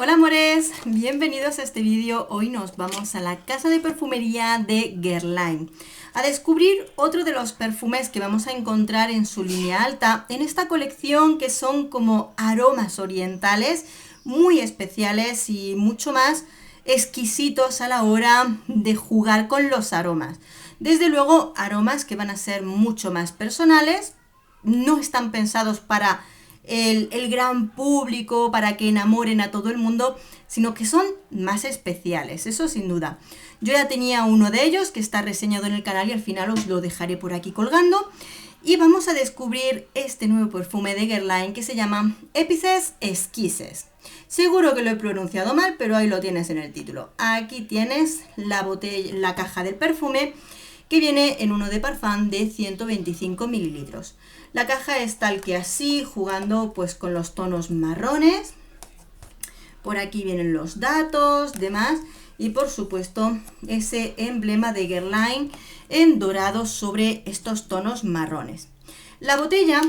Hola amores, bienvenidos a este vídeo. Hoy nos vamos a la casa de perfumería de Guerlain a descubrir otro de los perfumes que vamos a encontrar en su línea alta en esta colección, que son como aromas orientales muy especiales y mucho más exquisitos a la hora de jugar con los aromas. Desde luego, aromas que van a ser mucho más personales, no están pensados para el gran público, para que enamoren a todo el mundo, sino que son más especiales, eso sin duda. Yo ya tenía uno de ellos que está reseñado en el canal y al final os lo dejaré por aquí colgando. Y vamos a descubrir este nuevo perfume de Guerlain que se llama Épices Esquises. Seguro que lo he pronunciado mal, pero ahí lo tienes en el título. Aquí tienes la botella, la caja del perfume, que viene en uno de parfum de 125 mililitros. La caja es tal que así, jugando pues con los tonos marrones. Por aquí vienen los datos, demás, y por supuesto ese emblema de Guerlain en dorado sobre estos tonos marrones. La botella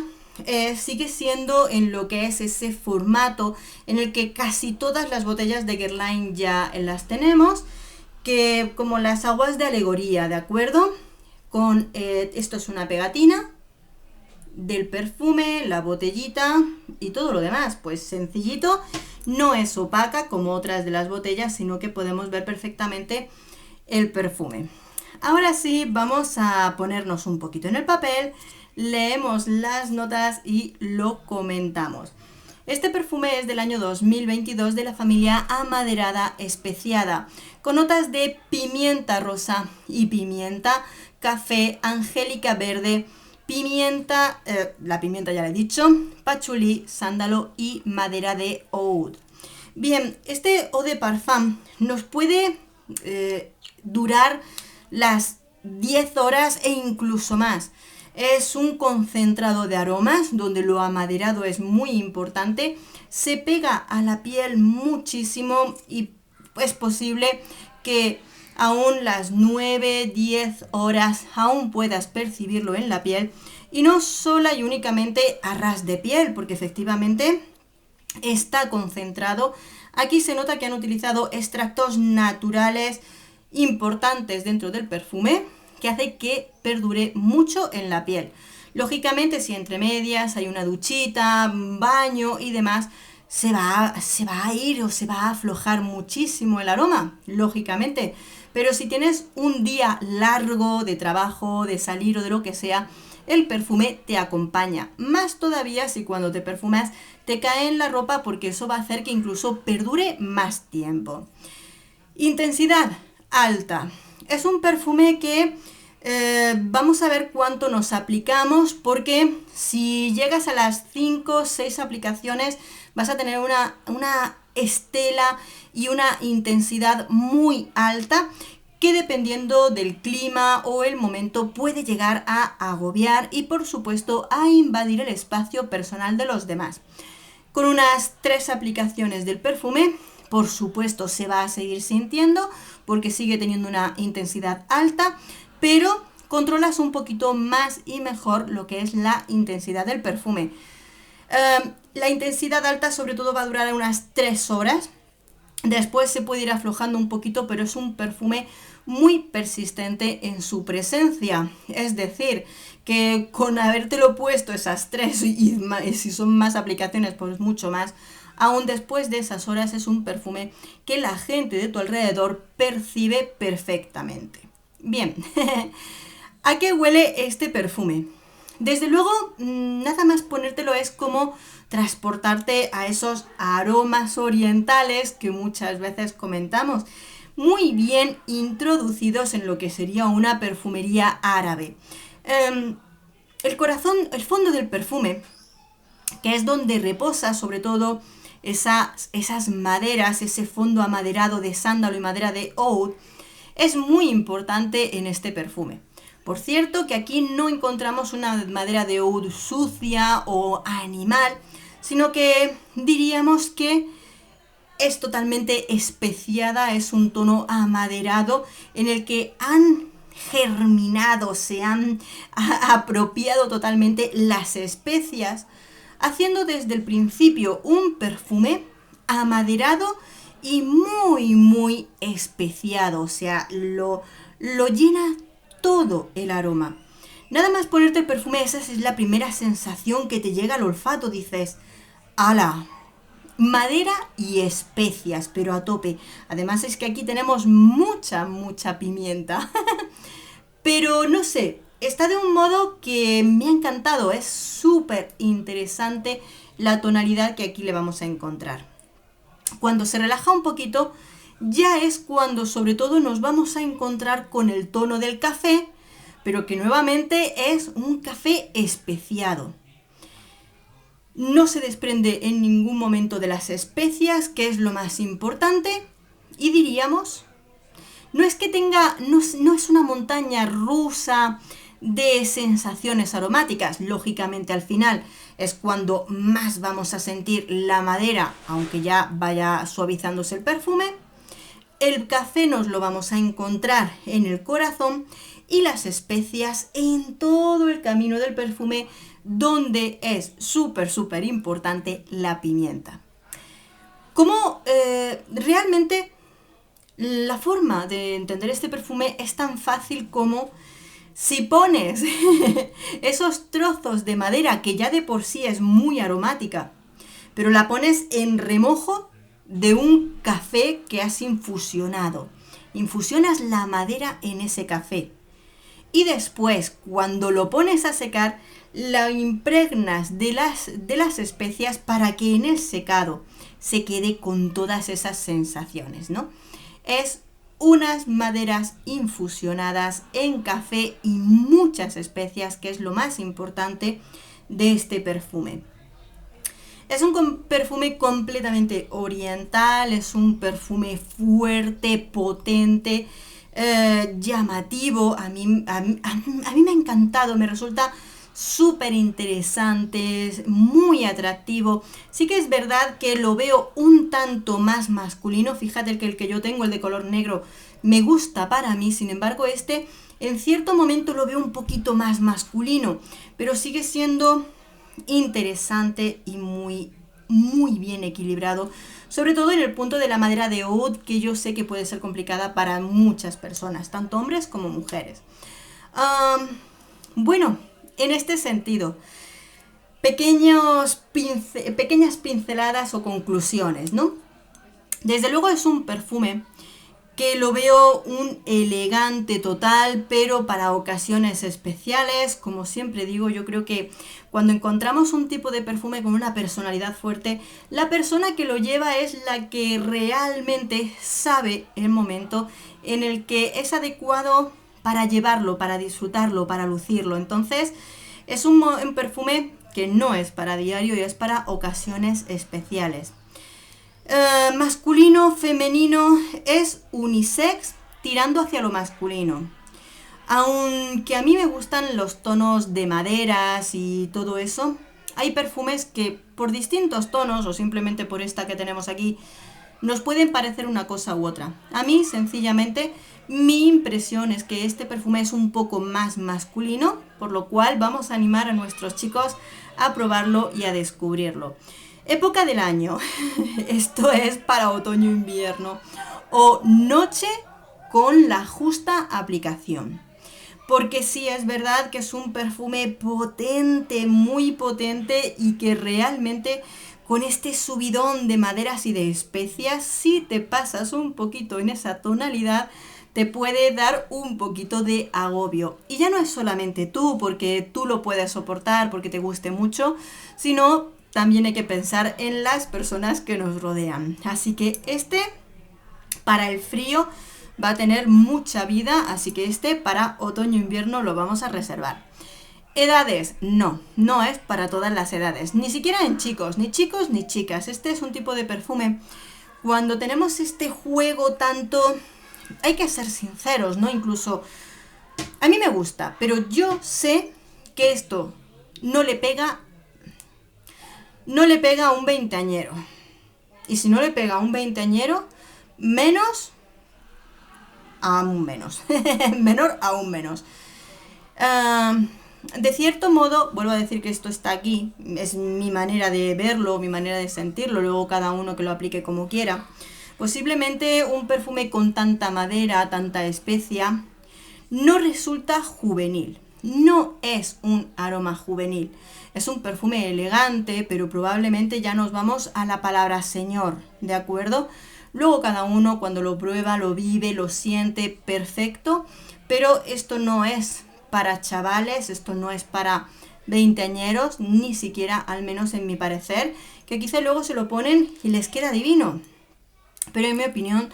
sigue siendo en lo que es ese formato en el que casi todas las botellas de Guerlain ya las tenemos, que como las aguas de alegoría, ¿de acuerdo? Con esto es una pegatina del perfume, la botellita y todo lo demás, pues sencillito, no es opaca como otras de las botellas, sino que podemos ver perfectamente el perfume. Ahora sí, vamos a ponernos un poquito en el papel, leemos las notas y lo comentamos. Este perfume es del año 2022 de la familia amaderada especiada, con notas de pimienta rosa y pimienta, café, angélica verde, pimienta, la pimienta ya la he dicho, pachulí, sándalo y madera de oud. Bien, este eau de parfum nos puede durar las 10 horas e incluso más. Es un concentrado de aromas donde lo amaderado es muy importante, se pega a la piel muchísimo y es posible que aún las 9-10 horas aún puedas percibirlo en la piel, y no sola y únicamente a ras de piel, porque efectivamente está concentrado. Aquí se nota que han utilizado extractos naturales importantes dentro del perfume, que hace que perdure mucho en la piel. Lógicamente, si entre medias hay una duchita, baño y demás, se va a ir o se va a aflojar muchísimo el aroma, lógicamente. Pero si tienes un día largo de trabajo, de salir o de lo que sea, el perfume te acompaña. Más todavía si cuando te perfumas te cae en la ropa, porque eso va a hacer que incluso perdure más tiempo. Intensidad alta. Es un perfume que vamos a ver cuánto nos aplicamos, porque si llegas a las 5 o 6 aplicaciones vas a tener una estela y una intensidad muy alta, que dependiendo del clima o el momento puede llegar a agobiar y por supuesto a invadir el espacio personal de los demás. Con unas 3 aplicaciones del perfume, por supuesto se va a seguir sintiendo porque sigue teniendo una intensidad alta, pero controlas un poquito más y mejor lo que es la intensidad del perfume. La intensidad alta sobre todo va a durar unas 3 horas. Después se puede ir aflojando un poquito, pero es un perfume muy persistente en su presencia. Es decir, que con habértelo puesto esas 3 y si son más aplicaciones, pues mucho más, aún después de esas horas es un perfume que la gente de tu alrededor percibe perfectamente. Bien, ¿a qué huele este perfume? Desde luego, nada más ponértelo es como transportarte a esos aromas orientales que muchas veces comentamos, muy bien introducidos en lo que sería una perfumería árabe. El corazón, el fondo del perfume, que es donde reposa sobre todo esas maderas, ese fondo amaderado de sándalo y madera de oud, es muy importante en este perfume. Por cierto, que aquí no encontramos una madera de oud sucia o animal, sino que diríamos que es totalmente especiada, es un tono amaderado en el que han germinado, se han apropiado totalmente las especias, haciendo desde el principio un perfume amaderado y muy, muy especiado. O sea, lo llena todo el aroma. Nada más ponerte el perfume, esa es la primera sensación que te llega al olfato. Dices, ¡hala! Madera y especias, pero a tope. Además es que aquí tenemos mucha, mucha pimienta. Pero no sé, está de un modo que me ha encantado. Es súper interesante la tonalidad que aquí le vamos a encontrar. Cuando se relaja un poquito, ya es cuando sobre todo nos vamos a encontrar con el tono del café, pero que nuevamente es un café especiado. No se desprende en ningún momento de las especias, que es lo más importante, y diríamos, no es que tenga, no es una montaña rusa de sensaciones aromáticas. Lógicamente al final es cuando más vamos a sentir la madera, aunque ya vaya suavizándose el perfume. El café nos lo vamos a encontrar en el corazón y las especias en todo el camino del perfume, donde es súper, súper importante la pimienta. Como realmente la forma de entender este perfume es tan fácil como si pones esos trozos de madera que ya de por sí es muy aromática, pero la pones en remojo de un café que has infusionado. Infusionas la madera en ese café. Y después, cuando lo pones a secar, la impregnas de las especias para que en el secado se quede con todas esas sensaciones, ¿no? Es unas maderas infusionadas en café y muchas especias, que es lo más importante de este perfume. Es un perfume completamente oriental, es un perfume fuerte, potente, llamativo. A mí me ha encantado, me resulta súper interesante, muy atractivo. Sí que es verdad que lo veo un tanto más masculino. Fíjate que el que yo tengo, el de color negro, me gusta para mí. Sin embargo, este en cierto momento lo veo un poquito más masculino, pero sigue siendo interesante y muy, muy bien equilibrado, sobre todo en el punto de la madera de oud, que yo sé que puede ser complicada para muchas personas, tanto hombres como mujeres. Bueno, en este sentido, pequeñas pinceladas o conclusiones, ¿no? Desde luego es un perfume que lo veo un elegante total, pero para ocasiones especiales. Como siempre digo, yo creo que cuando encontramos un tipo de perfume con una personalidad fuerte, la persona que lo lleva es la que realmente sabe el momento en el que es adecuado para llevarlo, para disfrutarlo, para lucirlo. Entonces, es un perfume que no es para diario y es para ocasiones especiales. Masculino, femenino, es unisex tirando hacia lo masculino. Aunque a mí me gustan los tonos de maderas y todo eso, hay perfumes que por distintos tonos o simplemente por esta que tenemos aquí nos pueden parecer una cosa u otra. A mí, sencillamente, mi impresión es que este perfume es un poco más masculino, por lo cual vamos a animar a nuestros chicos a probarlo y a descubrirlo. Época del año, esto es para otoño-invierno, o noche con la justa aplicación. Porque sí, es verdad que es un perfume potente, muy potente, y que realmente con este subidón de maderas y de especias, si te pasas un poquito en esa tonalidad, te puede dar un poquito de agobio. Y ya no es solamente tú, porque tú lo puedes soportar, porque te guste mucho, sino también hay que pensar en las personas que nos rodean. Así que este, para el frío, va a tener mucha vida, así que este para otoño-invierno lo vamos a reservar. Edades, no es para todas las edades, ni siquiera en chicos ni chicas. Este es un tipo de perfume, cuando tenemos este juego tanto, hay que ser sinceros, ¿no? Incluso a mí me gusta, pero yo sé que esto no le pega a un veinteañero. Y si no le pega a un veinteañero, menos, aún menos. Menor aún menos. de cierto modo, vuelvo a decir que esto está aquí, es mi manera de verlo, mi manera de sentirlo, luego cada uno que lo aplique como quiera. Posiblemente un perfume con tanta madera, tanta especia, no resulta juvenil. No es un aroma juvenil. Es un perfume elegante, pero probablemente ya nos vamos a la palabra señor, ¿de acuerdo? Luego cada uno cuando lo prueba, lo vive, lo siente perfecto, pero esto no es para chavales, esto no es para veinteañeros, ni siquiera, al menos en mi parecer, que quizá luego se lo ponen y les queda divino. Pero en mi opinión,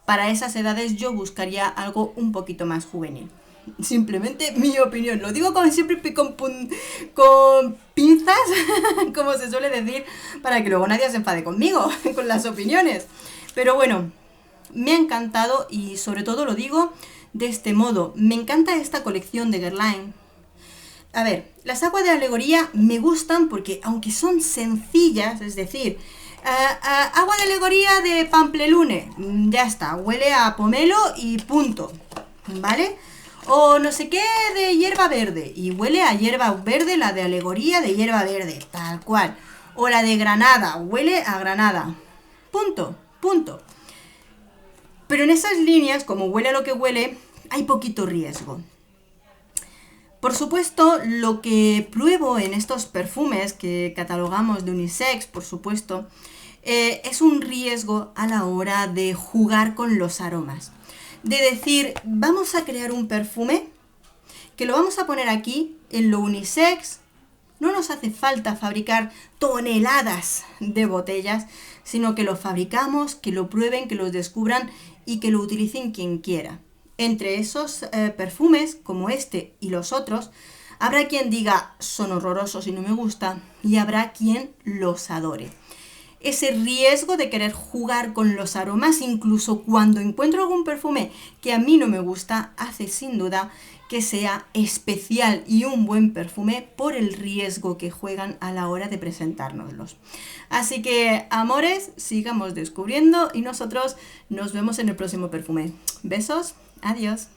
para esas edades yo buscaría algo un poquito más juvenil. Simplemente mi opinión, lo digo como siempre con pinzas, como se suele decir, para que luego nadie se enfade conmigo, con las opiniones. Pero bueno, me ha encantado y sobre todo lo digo de este modo. Me encanta esta colección de Guerlain. A ver, las aguas de alegoría me gustan porque aunque son sencillas, es decir, agua de alegoría de Pamplelune, ya está, huele a pomelo y punto, ¿vale? O no sé qué de hierba verde, y huele a hierba verde, la de alegoría de hierba verde, tal cual. O la de granada, huele a granada, punto, punto. Pero en esas líneas, como huele a lo que huele, hay poquito riesgo. Por supuesto, lo que pruebo en estos perfumes que catalogamos de unisex, por supuesto, es un riesgo a la hora de jugar con los aromas. De decir, vamos a crear un perfume que lo vamos a poner aquí en lo unisex. No nos hace falta fabricar toneladas de botellas, sino que lo fabricamos, que lo prueben, que lo descubran y que lo utilicen quien quiera. Entre esos perfumes, como este y los otros, habrá quien diga son horrorosos y no me gusta, y habrá quien los adore. Ese riesgo de querer jugar con los aromas, incluso cuando encuentro algún perfume que a mí no me gusta, hace sin duda que sea especial y un buen perfume por el riesgo que juegan a la hora de presentárnoslos. Así que, amores, sigamos descubriendo y nosotros nos vemos en el próximo perfume. Besos, adiós.